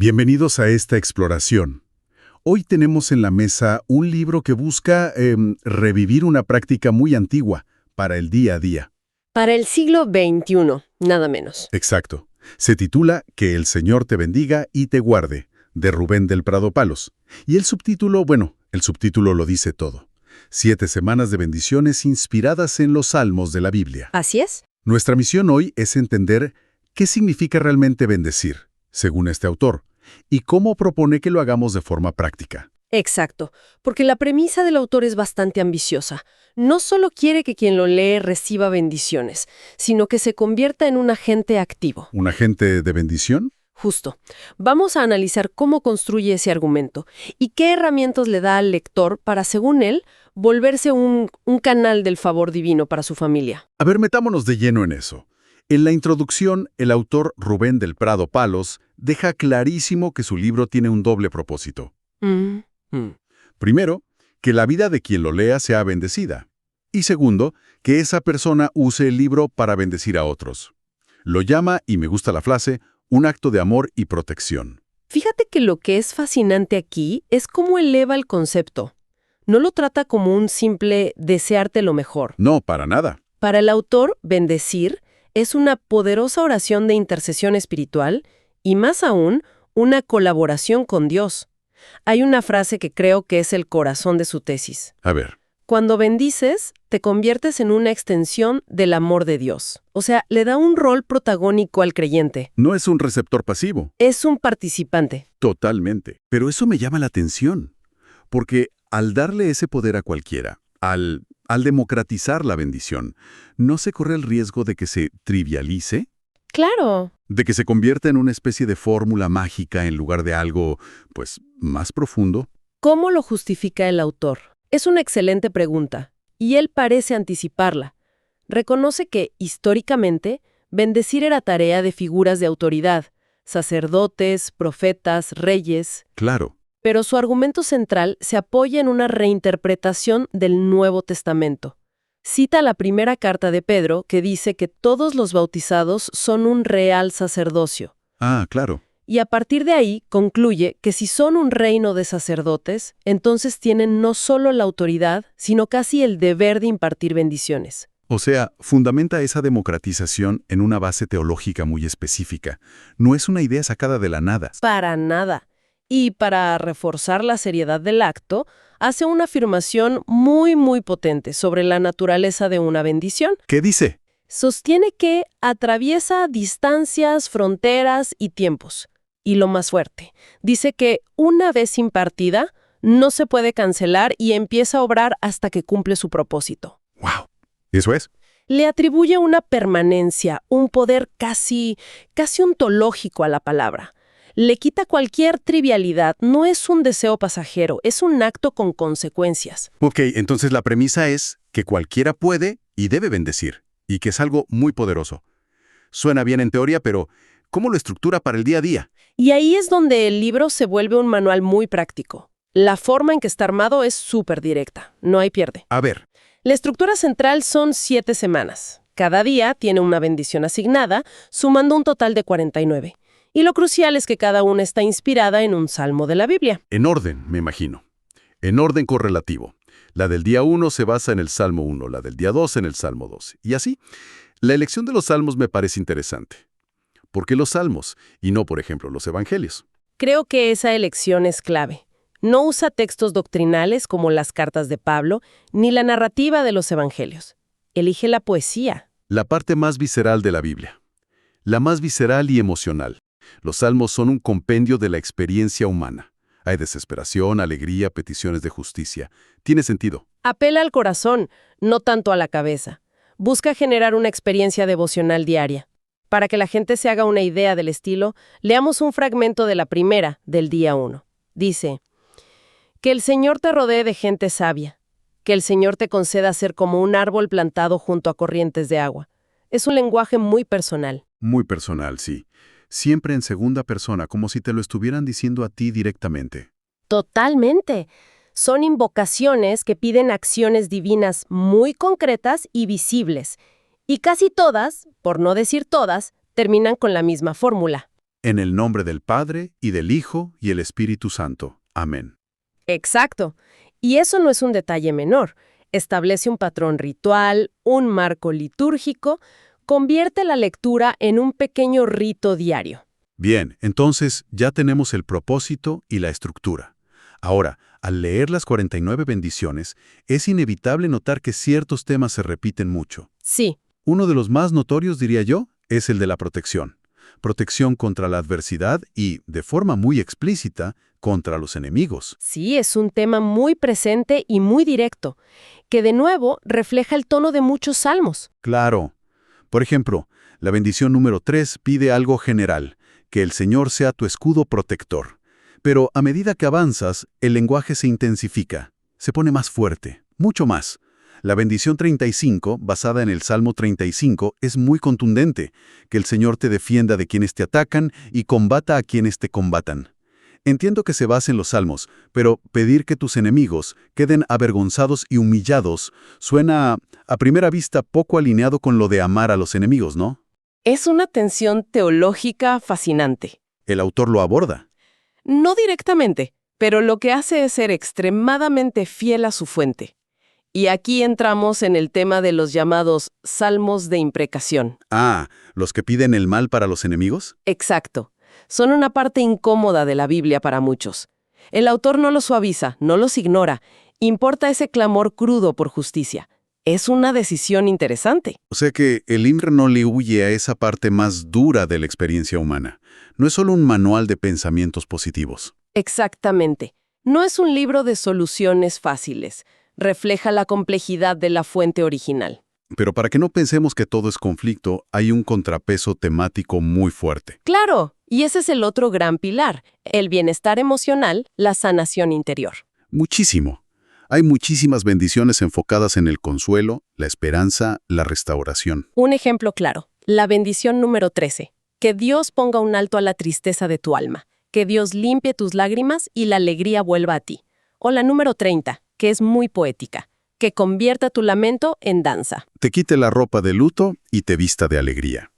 Bienvenidos a esta exploración. Hoy tenemos en la mesa un libro que busca revivir una práctica muy antigua para el día a día. Para el siglo XXI, nada menos. Exacto. Se titula Que el Señor te bendiga y te guarde, de Rubén del Prado Palos. Y el subtítulo, el subtítulo lo dice todo. 7 semanas de bendiciones inspiradas en los salmos de la Biblia. ¿Así es? Nuestra misión hoy es entender qué significa realmente bendecir, según este autor, y cómo propone que lo hagamos de forma práctica. Exacto, porque la premisa del autor es bastante ambiciosa. No solo quiere que quien lo lee reciba bendiciones, sino que se convierta en un agente activo. ¿Un agente de bendición? Justo. Vamos a analizar cómo construye ese argumento y qué herramientas le da al lector para, según él, volverse un canal del favor divino para su familia. A ver, metámonos de lleno en eso. En la introducción, el autor Rubén del Prado Palos deja clarísimo que su libro tiene un doble propósito. Primero, que la vida de quien lo lea sea bendecida. Y segundo, que esa persona use el libro para bendecir a otros. Lo llama, y me gusta la frase, un acto de amor y protección. Fíjate que lo que es fascinante aquí es cómo eleva el concepto. No lo trata como un simple desearte lo mejor. No, para nada. Para el autor, bendecir es una poderosa oración de intercesión espiritual y, más aún, una colaboración con Dios. Hay una frase que creo que es el corazón de su tesis. A ver. Cuando bendices, te conviertes en una extensión del amor de Dios. O sea, le da un rol protagónico al creyente. No es un receptor pasivo. Es un participante. Totalmente. Pero eso me llama la atención, porque al darle ese poder a cualquiera, al democratizar la bendición, ¿no se corre el riesgo de que se trivialice? Claro. ¿De que se convierta en una especie de fórmula mágica en lugar de algo, más profundo? ¿Cómo lo justifica el autor? Es una excelente pregunta, y él parece anticiparla. Reconoce que, históricamente, bendecir era tarea de figuras de autoridad, sacerdotes, profetas, reyes. Claro. Pero su argumento central se apoya en una reinterpretación del Nuevo Testamento. Cita la primera carta de Pedro, que dice que todos los bautizados son un real sacerdocio. Ah, claro. Y a partir de ahí concluye que si son un reino de sacerdotes, entonces tienen no solo la autoridad, sino casi el deber de impartir bendiciones. O sea, fundamenta esa democratización en una base teológica muy específica. No es una idea sacada de la nada. Para nada. Y para reforzar la seriedad del acto, hace una afirmación muy potente sobre la naturaleza de una bendición. ¿Qué dice? Sostiene que atraviesa distancias, fronteras y tiempos. Y lo más fuerte, dice que una vez impartida, no se puede cancelar y empieza a obrar hasta que cumple su propósito. ¡Wow! ¿Eso es? Le atribuye una permanencia, un poder casi ontológico a la palabra. Le quita cualquier trivialidad, no es un deseo pasajero, es un acto con consecuencias. Ok, entonces la premisa es que cualquiera puede y debe bendecir, y que es algo muy poderoso. Suena bien en teoría, pero ¿cómo lo estructura para el día a día? Y ahí es donde el libro se vuelve un manual muy práctico. La forma en que está armado es súper directa, no hay pierde. A ver. La estructura central son 7 semanas. Cada día tiene una bendición asignada, sumando un total de 49. Y lo crucial es que cada una está inspirada en un salmo de la Biblia. En orden, me imagino. En orden correlativo. La del día 1 se basa en el Salmo 1, la del día 2 en el Salmo 2. Y así, la elección de los salmos me parece interesante. ¿Por qué los salmos y no, por ejemplo, los evangelios? Creo que esa elección es clave. No usa textos doctrinales como las cartas de Pablo, ni la narrativa de los evangelios. Elige la poesía. La parte más visceral de la Biblia. La más visceral y emocional. Los salmos son un compendio de la experiencia humana. Hay desesperación, alegría, peticiones de justicia. Tiene sentido. Apela al corazón, no tanto a la cabeza. Busca generar una experiencia devocional diaria. Para que la gente se haga una idea del estilo, leamos un fragmento de la primera, del día 1. Dice: Que el Señor te rodee de gente sabia, que el Señor te conceda ser como un árbol plantado junto a corrientes de agua. Es un lenguaje muy personal. Muy personal, sí. Siempre en segunda persona, como si te lo estuvieran diciendo a ti directamente. Totalmente. Son invocaciones que piden acciones divinas muy concretas y visibles. Y casi todas, por no decir todas, terminan con la misma fórmula. En el nombre del Padre, y del Hijo, y el Espíritu Santo. Amén. Exacto. Y eso no es un detalle menor. Establece un patrón ritual, un marco litúrgico, convierte la lectura en un pequeño rito diario. Bien, entonces ya tenemos el propósito y la estructura. Ahora, al leer las 49 bendiciones, es inevitable notar que ciertos temas se repiten mucho. Sí, Uno de los más notorios, diría yo, es el de la protección. Protección contra la adversidad y, de forma muy explícita, contra los enemigos. sí, es un tema muy presente y muy directo, que de nuevo refleja el tono de muchos salmos. Claro. Por ejemplo, la bendición número 3 pide algo general, que el Señor sea tu escudo protector. Pero a medida que avanzas, el lenguaje se intensifica, se pone más fuerte, mucho más. La bendición 35, basada en el Salmo 35, es muy contundente, que el Señor te defienda de quienes te atacan y combata a quienes te combatan. Entiendo que se basa en los salmos, pero pedir que tus enemigos queden avergonzados y humillados suena, a primera vista, poco alineado con lo de amar a los enemigos, ¿no? Es una tensión teológica fascinante. El autor lo aborda. No directamente, pero lo que hace es ser extremadamente fiel a su fuente. Y aquí entramos en el tema de los llamados salmos de imprecación. Ah, ¿los que piden el mal para los enemigos? Exacto. Son una parte incómoda de la Biblia para muchos. El autor no los suaviza, no los ignora. Importa ese clamor crudo por justicia. Es una decisión interesante. O sea que el IMR no le huye a esa parte más dura de la experiencia humana. No es solo un manual de pensamientos positivos. Exactamente. No es un libro de soluciones fáciles. Refleja la complejidad de la fuente original. Pero para que no pensemos que todo es conflicto, hay un contrapeso temático muy fuerte. Claro, y ese es el otro gran pilar, el bienestar emocional, la sanación interior. Muchísimo. Hay muchísimas bendiciones enfocadas en el consuelo, la esperanza, la restauración. Un ejemplo claro, la bendición número 13. Que Dios ponga un alto a la tristeza de tu alma, que Dios limpie tus lágrimas y la alegría vuelva a ti. O la número 30, que es muy poética, que convierta tu lamento en danza. Te quite la ropa de luto y te vista de alegría.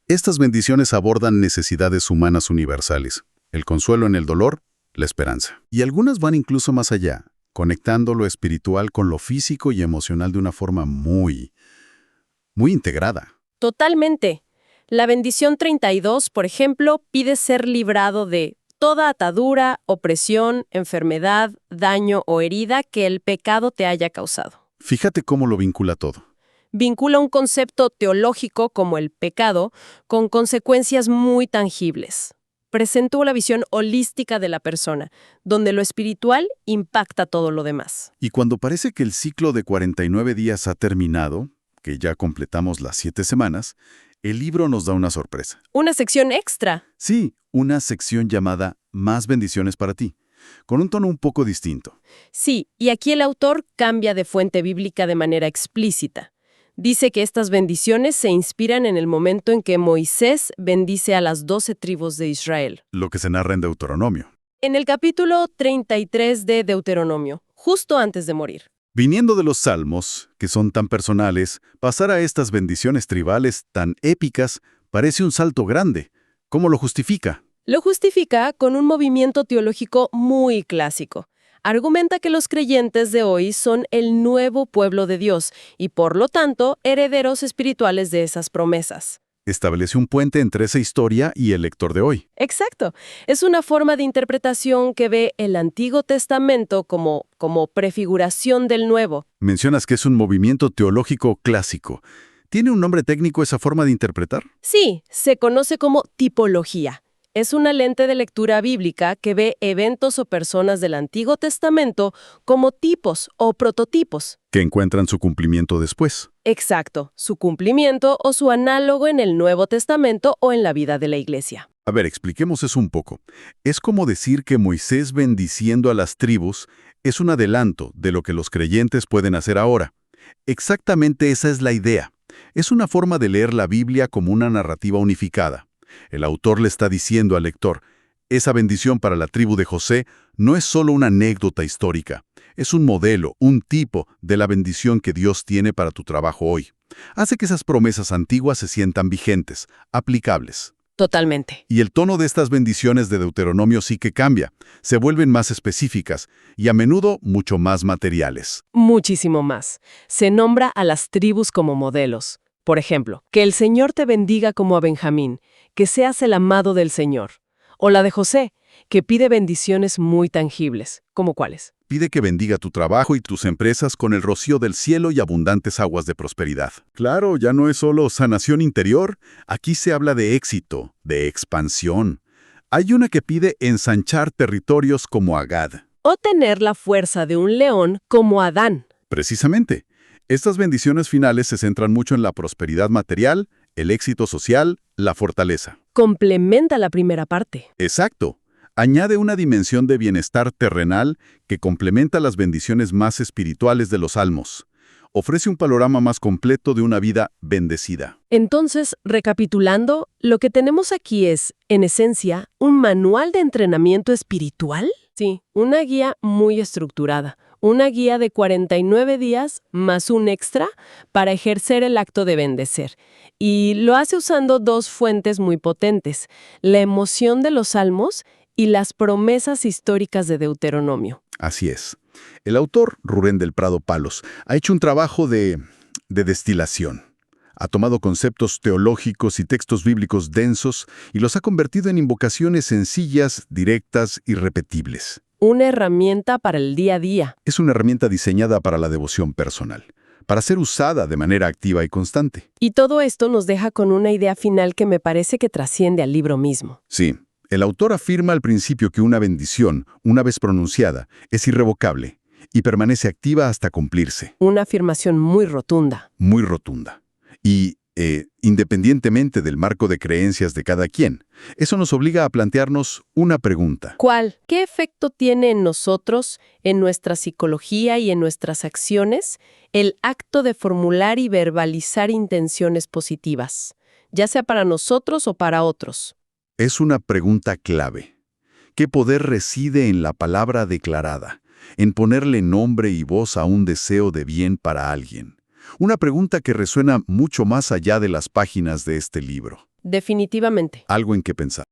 Estas bendiciones abordan necesidades humanas universales, el consuelo en el dolor, la esperanza. Y algunas van incluso más allá, conectando lo espiritual con lo físico y emocional de una forma muy integrada. Totalmente. La bendición 32, por ejemplo, pide ser librado de toda atadura, opresión, enfermedad, daño o herida que el pecado te haya causado. Fíjate cómo lo vincula todo. Vincula un concepto teológico como el pecado con consecuencias muy tangibles. Presentó la visión holística de la persona, donde lo espiritual impacta todo lo demás. Y cuando parece que el ciclo de 49 días ha terminado, que ya completamos las 7 semanas, el libro nos da una sorpresa. Una sección extra. Sí, una sección llamada Más bendiciones para ti, con un tono un poco distinto. Sí, y aquí el autor cambia de fuente bíblica de manera explícita. Dice que estas bendiciones se inspiran en el momento en que Moisés bendice a las 12 tribus de Israel. Lo que se narra en Deuteronomio. En el capítulo 33 de Deuteronomio, justo antes de morir. Viniendo de los salmos, que son tan personales, pasar a estas bendiciones tribales tan épicas parece un salto grande. ¿Cómo lo justifica? Lo justifica con un movimiento teológico muy clásico. Argumenta que los creyentes de hoy son el nuevo pueblo de Dios y, por lo tanto, herederos espirituales de esas promesas. Establece un puente entre esa historia y el lector de hoy. Exacto. Es una forma de interpretación que ve el Antiguo Testamento como prefiguración del Nuevo. Mencionas que es un movimiento teológico clásico. ¿Tiene un nombre técnico esa forma de interpretar? Sí, se conoce como tipología. Es una lente de lectura bíblica que ve eventos o personas del Antiguo Testamento como tipos o prototipos. Que encuentran su cumplimiento después. Exacto, su cumplimiento o su análogo en el Nuevo Testamento o en la vida de la Iglesia. A ver, expliquemos eso un poco. Es como decir que Moisés bendiciendo a las tribus es un adelanto de lo que los creyentes pueden hacer ahora. Exactamente esa es la idea. Es una forma de leer la Biblia como una narrativa unificada. El autor le está diciendo al lector, esa bendición para la tribu de José no es solo una anécdota histórica, es un modelo, un tipo de la bendición que Dios tiene para tu trabajo hoy. Hace que esas promesas antiguas se sientan vigentes, aplicables. Totalmente. Y el tono de estas bendiciones de Deuteronomio sí que cambia. Se vuelven más específicas y a menudo mucho más materiales. Muchísimo más. Se nombra a las tribus como modelos. Por ejemplo, que el Señor te bendiga como a Benjamín, que seas el amado del Señor. O la de José, que pide bendiciones muy tangibles. ¿Cómo cuáles? Pide que bendiga tu trabajo y tus empresas con el rocío del cielo y abundantes aguas de prosperidad. Claro, ya no es solo sanación interior, aquí se habla de éxito, de expansión. Hay una que pide ensanchar territorios como Agad. O tener la fuerza de un león como Adán. Precisamente, estas bendiciones finales se centran mucho en la prosperidad material, el éxito social, la fortaleza. Complementa la primera parte. Exacto. Añade una dimensión de bienestar terrenal que complementa las bendiciones más espirituales de los salmos. Ofrece un panorama más completo de una vida bendecida. Entonces, recapitulando, lo que tenemos aquí es, en esencia, un manual de entrenamiento espiritual. Sí, una guía muy estructurada. Una guía de 49 días más un extra para ejercer el acto de bendecer. Y lo hace usando dos fuentes muy potentes, la emoción de los salmos y las promesas históricas de Deuteronomio. Así es. El autor, Rubén del Prado Palos, ha hecho un trabajo de destilación. Ha tomado conceptos teológicos y textos bíblicos densos y los ha convertido en invocaciones sencillas, directas y repetibles. Una herramienta para el día a día. Es una herramienta diseñada para la devoción personal, para ser usada de manera activa y constante. Y todo esto nos deja con una idea final que me parece que trasciende al libro mismo. Sí, el autor afirma al principio que una bendición, una vez pronunciada, es irrevocable y permanece activa hasta cumplirse. Una afirmación muy rotunda. Muy rotunda. Y, independientemente del marco de creencias de cada quien, eso nos obliga a plantearnos una pregunta. ¿Cuál? ¿Qué efecto tiene en nosotros, en nuestra psicología y en nuestras acciones, el acto de formular y verbalizar intenciones positivas, ya sea para nosotros o para otros? Es una pregunta clave. ¿Qué poder reside en la palabra declarada, en ponerle nombre y voz a un deseo de bien para alguien? Una pregunta que resuena mucho más allá de las páginas de este libro. Definitivamente. Algo en que pensar.